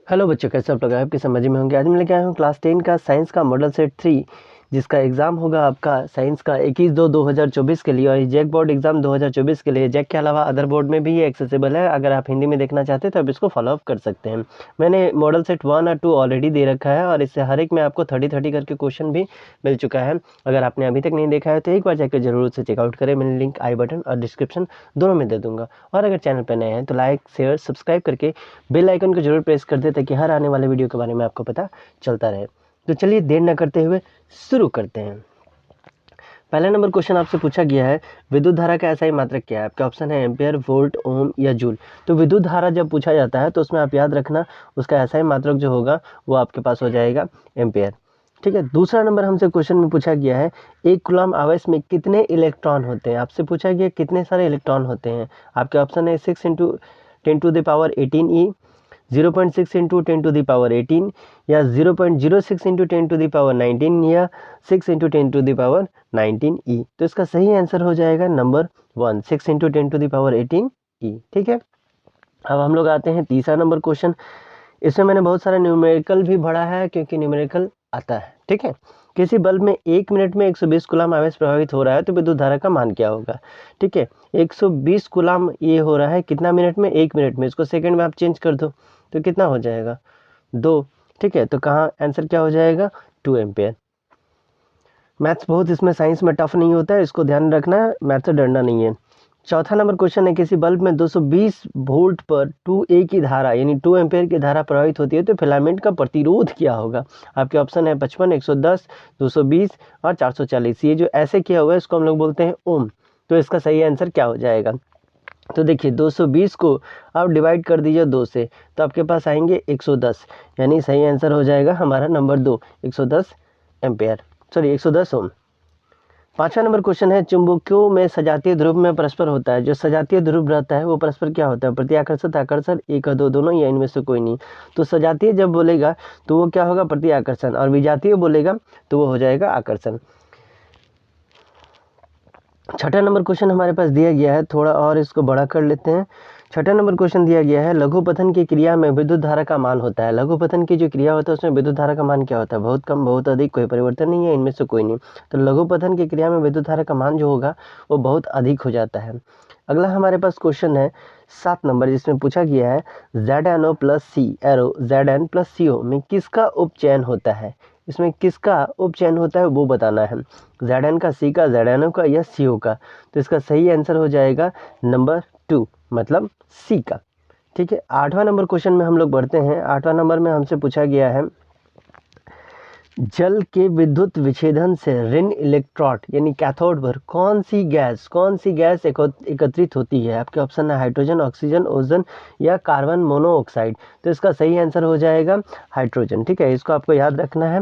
Hello बच्चों, कैसे आप लोग आपकी समझ में होंगे। आज मैं लेके आया हूँ क्लास 10 का साइंस का मॉडल सेट 3, जिसका एग्ज़ाम होगा आपका साइंस का 21/2/2024 के लिए, और जैक बोर्ड एग्ज़ाम 2024 के लिए। जैक के अलावा अदर बोर्ड में भी ये एक्सेसिबल है। अगर आप हिंदी में देखना चाहते हैं तो आप इसको फॉलो अप कर सकते हैं। मैंने मॉडल सेट 1 और 2 ऑलरेडी दे रखा है, और इससे हर एक में आपको 30-30 करके क्वेश्चन भी मिल चुका है। अगर आपने अभी तक नहीं देखा है तो एक बार जाकर जरूर उसे चेकआउट करें। मैंने लिंक आई बटन और डिस्क्रिप्शन दोनों में दे दूंगा। और अगर चैनल पर नए हैं तो लाइक, शेयर, सब्सक्राइब करके बेल आइकन को जरूर प्रेस कर दे, ताकि हर आने वाले वीडियो के बारे में आपको पता चलता रहे। तो चलिए देर न करते हुए शुरू करते हैं। पहला नंबर क्वेश्चन आपसे पूछा गया है, विद्युत धारा का एसआई मात्रक क्या है। आपका ऑप्शन है एम्पियर, वोल्ट, ओम या जूल। तो विद्युत धारा जब पूछा जाता है तो उसमें आप याद रखना, उसका एसआई मात्रक जो होगा वो आपके पास हो जाएगा एम्पियर। ठीक है। दूसरा नंबर हमसे क्वेश्चन में पूछा गया है, एक कूलम्ब आवेश में कितने इलेक्ट्रॉन होते हैं। आपसे पूछा गया कितने सारे इलेक्ट्रॉन होते हैं। आपके ऑप्शन है 6 × 10⁻18E, 0.6 × 10⁻18, या 0.06 × 10⁻19, या 6 × 10⁻19E। तो इसका सही आंसर हो जाएगा नंबर 1, 6 × 10⁻18E। ठीक है। अब हम लोग आते हैं तीसरा नंबर क्वेश्चन। इसमें मैंने बहुत सारा न्यूमेरिकल भी भरा है, क्योंकि न्यूमेरिकल आता है। ठीक है। किसी बल्ब में 1 मिनट में 120 कूलम्ब आवेश प्रभावित हो रहा है, तो विद्युत धारा का मान क्या होगा। ठीक है। 120 कूलम्ब ये हो रहा है कितना मिनट में, 1 मिनट में। इसको सेकंड में आप चेंज कर दो तो कितना हो जाएगा, 2। ठीक है। तो कहाँ आंसर क्या हो जाएगा, 2 एम्पियर। मैथ्स बहुत इसमें साइंस में टफ नहीं होता है, इसको ध्यान रखना है, मैथ से डरना नहीं है। चौथा नंबर क्वेश्चन है, किसी बल्ब में 220 वोल्ट पर 2A की धारा यानी 2 एम्पियर की धारा प्रभावित होती है, तो फिलामेंट का प्रतिरोध क्या होगा। आपके ऑप्शन है 55, 110, 220 और 440। ये जो ऐसे किया हुआ है इसको हम लोग बोलते हैं ओम। तो इसका सही आंसर क्या हो जाएगा। तो देखिए 220 को आप डिवाइड कर दीजिए 2 से, तो आपके पास आएंगे 110, यानी सही आंसर हो जाएगा हमारा नंबर 2, 110 एम्पियर, सॉरी 110 ओम। पांचवा नंबर क्वेश्चन है, चुंबकों में सजातीय ध्रुव में परस्पर होता है। जो सजातीय ध्रुव रहता है वो परस्पर क्या होता है, प्रतिआकर्षण, आकर्षण, एक या दो, दोनों, या इनमें से कोई नहीं। तो सजातीय जब बोलेगा तो वो क्या होगा, प्रतिआकर्षण, और विजातीय बोलेगा तो वो हो जाएगा आकर्षण। छठा नंबर क्वेश्चन हमारे पास दिया गया है, थोड़ा और इसको बड़ा कर लेते हैं। छठा नंबर क्वेश्चन दिया गया है, लघुपथन की क्रिया में विद्युत धारा का मान होता है। लघुपथन की जो क्रिया होता है उसमें विद्युत धारा का मान क्या होता है, बहुत कम, बहुत अधिक, कोई परिवर्तन नहीं है, इनमें से कोई नहीं। तो लघुपथन की क्रिया में विद्युत धारा का मान जो होगा वो बहुत अधिक हो जाता है। अगला हमारे पास क्वेश्चन है 7 नंबर, जिसमें पूछा गया है, ZnO + C arrow Zn + CO में किसका उपचयन होता है। इसमें किसका उपचयन होता है वो बताना है, Zn का, C का, ZnO का, या CO का। तो इसका सही आंसर हो जाएगा नंबर 2, मतलब C का। ठीक है। 8वां नंबर क्वेश्चन में हम लोग बढ़ते हैं। 8वां नंबर में हमसे पूछा गया है, जल के विद्युत विच्छेदन से ऋण इलेक्ट्रोड यानी कैथोड पर कौन सी गैस एकत्रित होती है। आपके ऑप्शन है हाइड्रोजन, ऑक्सीजन, ओजोन, या कार्बन मोनोऑक्साइड। तो इसका सही आंसर हो जाएगा हाइड्रोजन। ठीक है। इसको आपको याद रखना है,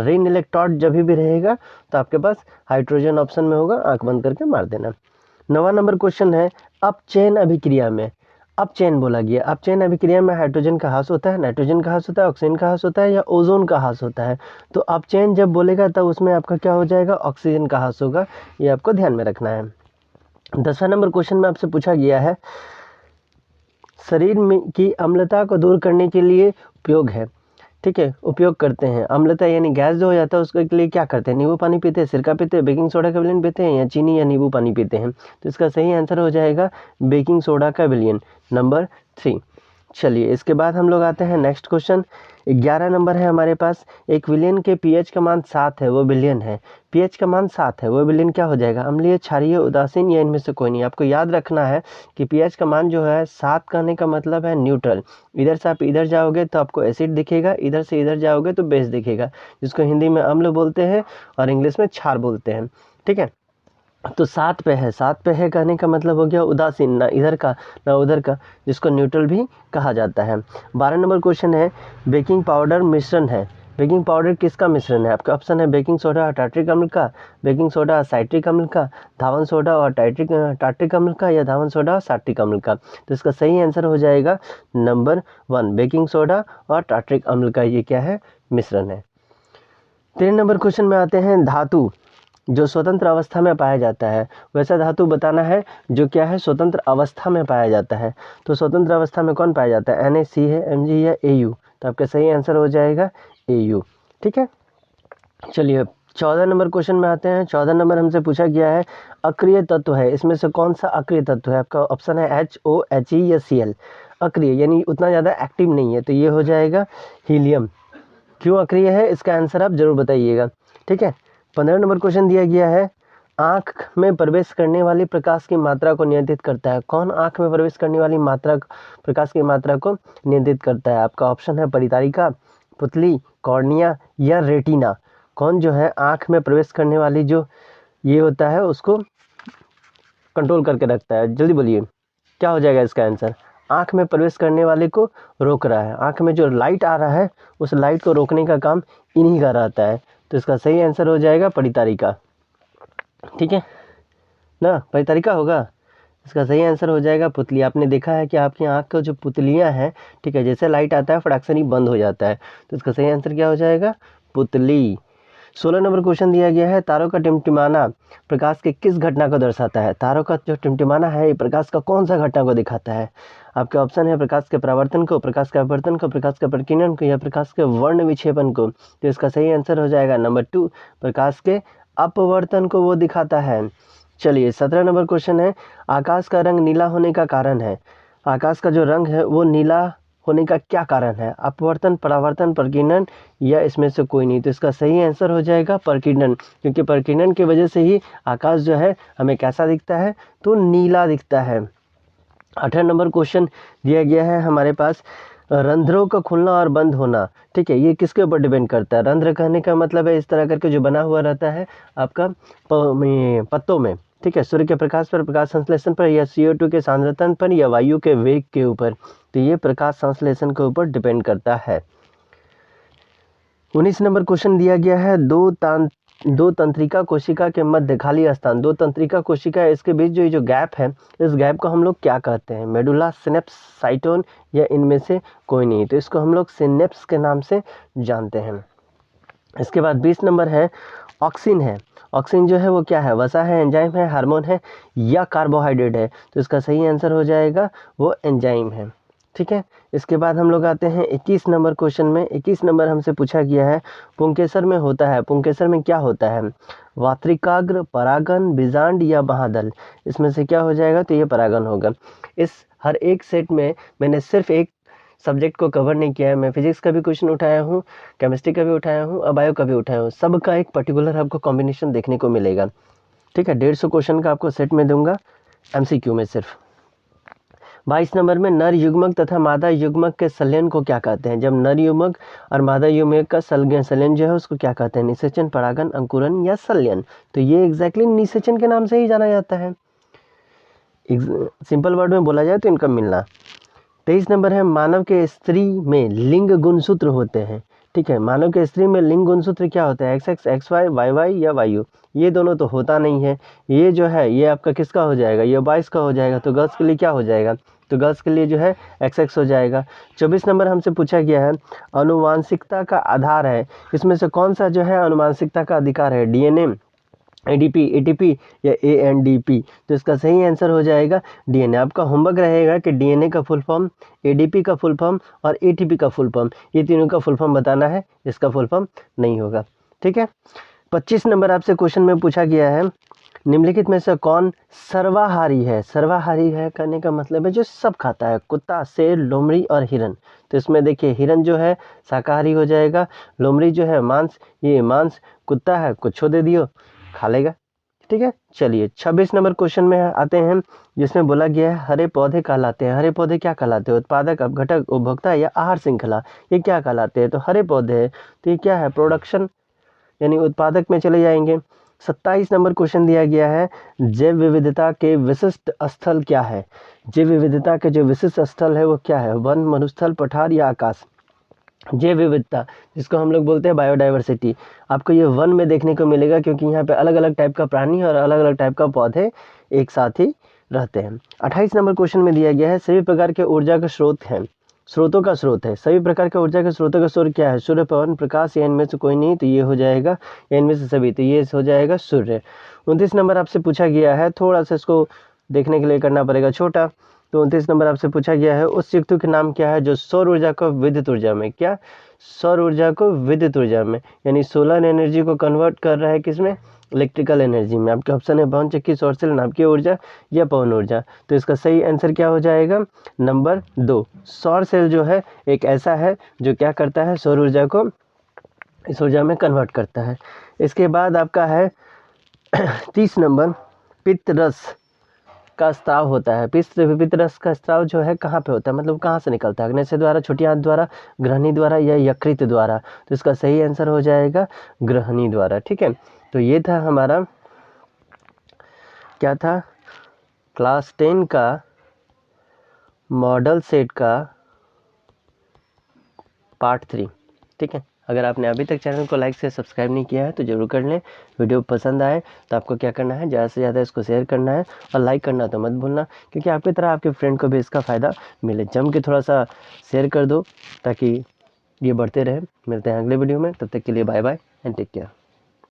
ऋण इलेक्ट्रोड जब भी रहेगा तो आपके पास हाइड्रोजन ऑप्शन में होगा, आंख बंद करके मार देना। 9वां नंबर क्वेश्चन है, अपचयन अभिक्रिया में, अपचयन बोला गया, अपचयन अभिक्रिया में हाइड्रोजन का ह्रास होता है, नाइट्रोजन का ह्रास होता है, ऑक्सीजन का ह्रास होता है, या ओजोन का ह्रास होता है। तो अपचयन जब बोलेगा तब उसमें आपका क्या हो जाएगा, ऑक्सीजन का ह्रास होगा। ये आपको ध्यान में रखना है। 10वां नंबर क्वेश्चन में आपसे पूछा गया है, शरीर में की अम्लता को दूर करने के लिए उपयोग है। ठीक है, उपयोग करते हैं। अम्लता यानी गैस जो हो जाता है उसके लिए क्या करते हैं, नींबू पानी पीते हैं, सिरका पीते हैं, बेकिंग सोडा का विलयन पीते हैं, या चीनी या नींबू पानी पीते हैं। तो इसका सही आंसर हो जाएगा बेकिंग सोडा का विलयन, नंबर 3। चलिए इसके बाद हम लोग आते हैं नेक्स्ट क्वेश्चन। 11 नंबर है हमारे पास, एक विलयन के पीएच का मान 7 है, वो बिलियन है। पीएच का मान 7 है, वो बिलियन क्या हो जाएगा, अम्लीय, क्षारीय, उदासीन, या इनमें से कोई नहीं। आपको याद रखना है कि पीएच का मान जो है 7 कहने का मतलब है न्यूट्रल। इधर से आप इधर जाओगे तो आपको एसिड दिखेगा, इधर से इधर जाओगे तो बेस दिखेगा, जिसको हिंदी में अम्ल बोलते हैं और इंग्लिश में क्षार बोलते हैं। ठीक है। तो 7 पे है, 7 पे है कहने का मतलब हो गया उदासीन, ना इधर का ना उधर का, जिसको न्यूट्रल भी कहा जाता है। 12 नंबर क्वेश्चन है, बेकिंग पाउडर मिश्रण है। बेकिंग पाउडर किसका मिश्रण है। आपका ऑप्शन है बेकिंग सोडा और टार्ट्रिक अम्ल का, बेकिंग सोडा और साइट्रिक अम्ल का, धावन सोडा और टार्ट्रिक अम्ल का, या धावन सोडा और सार्ट्रिक अम्ल का। तो इसका सही आंसर हो जाएगा नंबर 1, बेकिंग सोडा और टार्ट्रिक अम्ल का ये क्या है, मिश्रण है। 3 नंबर क्वेश्चन में आते हैं, धातु जो स्वतंत्र अवस्था में पाया जाता है, वैसा धातु बताना है जो क्या है, स्वतंत्र अवस्था में पाया जाता है। तो स्वतंत्र अवस्था में कौन पाया जाता है, Na, C है, Mg या Au। तो आपका सही आंसर हो जाएगा AU। ठीक है, चलिए 14 नंबर क्वेश्चन में आते हैं। 14 नंबर हमसे पूछा गया है अक्रिय तत्व है, इसमें से कौन सा अक्रिय तत्व है? आपका ऑप्शन है HO, HE या Cl। अक्रिय यानी उतना ज़्यादा एक्टिव नहीं है, तो ये हो जाएगा हीलियम। क्यों अक्रिय है, इसका आंसर आप जरूर बताइएगा। ठीक है, 15 नंबर क्वेश्चन दिया गया है आँख में प्रवेश करने वाली प्रकाश की मात्रा को नियंत्रित करता है। कौन आँख में प्रवेश करने वाली प्रकाश की मात्रा को नियंत्रित करता है? आपका ऑप्शन है परितारिका, पुतली, कॉर्निया या रेटिना। कौन जो है आँख में प्रवेश करने वाली जो ये होता है उसको कंट्रोल करके रखता है? जल्दी बोलिए क्या हो जाएगा इसका आंसर? आँख में प्रवेश करने वाले को रोक रहा है, आँख में जो लाइट आ रहा है उस लाइट को रोकने का काम इन्हीं का रहता है, तो इसका सही आंसर हो जाएगा परितारिका। ठीक है ना, परितारिका होगा। इसका सही आंसर हो जाएगा पुतली। आपने देखा है कि आपकी आँख का जो पुतलियाँ हैं, ठीक है, जैसे लाइट आता है फटाक से नहीं बंद हो जाता है, तो इसका सही आंसर क्या हो जाएगा? पुतली। 16 नंबर क्वेश्चन दिया गया है तारों का टिमटिमाना प्रकाश के किस घटना को दर्शाता है? तारों का जो टिमटिमाना है ये प्रकाश का कौन सा घटना को दिखाता है? आपके ऑप्शन है प्रकाश के परावर्तन को, प्रकाश के अपवर्तन को, प्रकाश के प्रकीर्णन को या प्रकाश के वर्ण विक्षेपण को। तो इसका सही आंसर हो जाएगा नंबर 2, प्रकाश के अपवर्तन को वो दिखाता है। चलिए 17 नंबर क्वेश्चन है आकाश का रंग नीला होने का कारण है। आकाश का जो रंग है वो नीला होने का क्या कारण है? अपवर्तन, परावर्तन, प्रकीर्णन या इसमें से कोई नहीं। तो इसका सही आंसर हो जाएगा प्रकीर्णन, क्योंकि प्रकीर्णन की वजह से ही आकाश जो है हमें कैसा दिखता है? तो नीला दिखता है। 18 नंबर क्वेश्चन दिया गया है हमारे पास रंध्रों का खुलना और बंद होना। ठीक है, ये किसके ऊपर डिपेंड करता है? रंध्र कहने का मतलब है इस तरह करके जो बना हुआ रहता है आपका पत्तों में। ठीक है, सूर्य के प्रकाश पर, प्रकाश संश्लेषण पर या CO2 के सांद्रतन पर या वायु के वेग के ऊपर। तो ये प्रकाश संश्लेषण के ऊपर डिपेंड करता है। 19 नंबर क्वेश्चन दिया गया है दो तंत्रिका कोशिका के मध्य खाली स्थान। दो तंत्रिका कोशिका है, इसके बीच जो गैप है इस गैप को हम लोग क्या कहते हैं? मेडुला, सिनेप्स, साइटोन या इनमें से कोई नहीं। तो इसको हम लोग सिनेप्स के नाम से जानते हैं। इसके बाद 20 नंबर है ऑक्सिन है। ऑक्सिन जो है वो क्या है? वसा है, एंजाइम है, हार्मोन है या कार्बोहाइड्रेट है? तो इसका सही आंसर हो जाएगा वो एंजाइम है। ठीक है, इसके बाद हम लोग आते हैं 21 नंबर क्वेश्चन में। 21 नंबर हमसे पूछा गया है पुंकेसर में होता है। पुंकेसर में क्या होता है? वात्रिकाग्र, परागन, बीजांड या महादल। इसमें से क्या हो जाएगा? तो ये परागन होगा। इस हर एक सेट में मैंने सिर्फ एक सब्जेक्ट को कवर नहीं किया है। मैं फिजिक्स का भी क्वेश्चन उठाया हूँ, केमिस्ट्री का भी उठाया हूँ और बायो का भी उठाया हूँ। सबका एक पर्टिकुलर आपको कॉम्बिनेशन देखने को मिलेगा। ठीक है, 150 क्वेश्चन का आपको सेट में दूंगा MCQ में सिर्फ। 22 नंबर में नर युग्मक तथा मादा युग्मक के संलयन को क्या कहते हैं? जब नर युग्मक और मादा युग्मक का संलयन जो है उसको क्या कहते हैं? निषेचन, परागन, अंकुरन या संलयन। तो ये एग्जैक्टली निषेचन के नाम से ही जाना जाता है। सिंपल वर्ड में बोला जाए तो इनका मिलना। 23 नंबर है मानव के स्त्री में लिंग गुणसूत्र होते हैं। ठीक है, मानव के स्त्री में लिंग गुणसूत्र क्या होता है? XX, XY, YY या YU। ये दोनों तो होता नहीं है। ये जो है ये आपका किसका हो जाएगा? ये 22 का हो जाएगा। तो गर्ल्स के लिए क्या हो जाएगा? तो गर्ल्स के लिए जो है XX हो जाएगा। 24 नंबर हमसे पूछा गया है आनुवांशिकता का आधार है। इसमें से कौन सा जो है आनुवांशिकता का अधिकार है? DNA, ADP, ATP या ANDP। तो इसका सही आंसर हो जाएगा DNA। आपका होमवर्क रहेगा कि DNA का फुल फॉर्म, ADP का फुल फॉर्म और ATP का फुल फॉर्म, ये तीनों का फुल फॉर्म बताना है, इसका फुल फॉर्म नहीं होगा। ठीक है, 25 नंबर आपसे क्वेश्चन में पूछा गया है निम्नलिखित में से कौन सर्वाहारी है? सर्वाहारी है कहने का मतलब है जो सब खाता है। कुत्ता, शेर, लोमड़ी और हिरन। तो इसमें देखिए हिरन जो है शाकाहारी हो जाएगा, लोमड़ी जो है मांस, ये मांस, कुत्ता है कुछ दे दियो खा लेगा। ठीक है, चलिए 26 नंबर क्वेश्चन में आते हैं जिसमें बोला गया है हरे पौधे कहलाते हैं। हरे पौधे क्या कहलाते हैं? उत्पादक, अपघटक, उपभोक्ता या आहार श्रृंखला। ये क्या कहलाते हैं? तो हरे पौधे है, तो ये क्या है? प्रोडक्शन यानी उत्पादक में चले जाएंगे। 27 नंबर क्वेश्चन दिया गया है जैव विविधता के विशिष्ट स्थल क्या है? जैव विविधता के जो विशिष्ट स्थल है वो क्या है? वन, मरुस्थल, पठार या आकाश। जैव विविधता जिसको हम लोग बोलते हैं बायोडाइवर्सिटी, आपको ये वन में देखने को मिलेगा क्योंकि यहाँ पे अलग अलग टाइप का प्राणी और अलग अलग टाइप का पौधे एक साथ ही रहते हैं। 28 नंबर क्वेश्चन में दिया गया है सभी प्रकार के ऊर्जा का स्रोत है, स्रोतों का स्रोत है। सभी प्रकार के ऊर्जा के स्रोतों का स्रोत क्या है? सूर्य, पवन, प्रकाश या इनमें से कोई नहीं। तो ये हो जाएगा या इनमें से सभी, तो ये हो जाएगा सूर्य। 29 नंबर आपसे पूछा गया है, थोड़ा सा इसको देखने के लिए करना पड़ेगा छोटा। तो 29 नंबर आपसे पूछा गया है, उस युक्ति का नाम क्या है जो सौर ऊर्जा को विद्युत ऊर्जा में, क्या सौर ऊर्जा को विद्युत ऊर्जा में यानी सोलर एनर्जी को कन्वर्ट कर रहा है किसमें, इलेक्ट्रिकल एनर्जी में। आपके ऑप्शन है पवन चक्की, सौर सेल, नाभिकीय ऊर्जा या पवन ऊर्जा। तो इसका सही आंसर क्या हो जाएगा, नंबर 2। सौर सेल जो है एक ऐसा है जो क्या करता है, सौर ऊर्जा को इस ऊर्जा में कन्वर्ट करता है। इसके बाद आपका है 30 नंबर, पित्त रस का स्राव होता है। पित्त रस का स्राव जो है कहाँ पे होता है, मतलब कहाँ से निकलता है, अग्न्याशय द्वारा, छोटी आंत द्वारा, ग्रहणी द्वारा या यकृत द्वारा। तो इसका सही आंसर हो जाएगा ग्रहणी द्वारा। ठीक है, तो ये था हमारा क्या था, क्लास 10 का मॉडल सेट का पार्ट 3। ठीक है, अगर आपने अभी तक चैनल को लाइक से सब्सक्राइब नहीं किया है तो जरूर कर लें। वीडियो पसंद आए तो आपको क्या करना है, ज़्यादा से ज़्यादा इसको शेयर करना है और लाइक करना तो मत भूलना, क्योंकि आपकी तरह आपके फ्रेंड को भी इसका फ़ायदा मिले। जम के थोड़ा सा शेयर कर दो ताकि ये बढ़ते रहे। मिलते हैं अगले वीडियो में, तब तक के लिए bye bye and take care.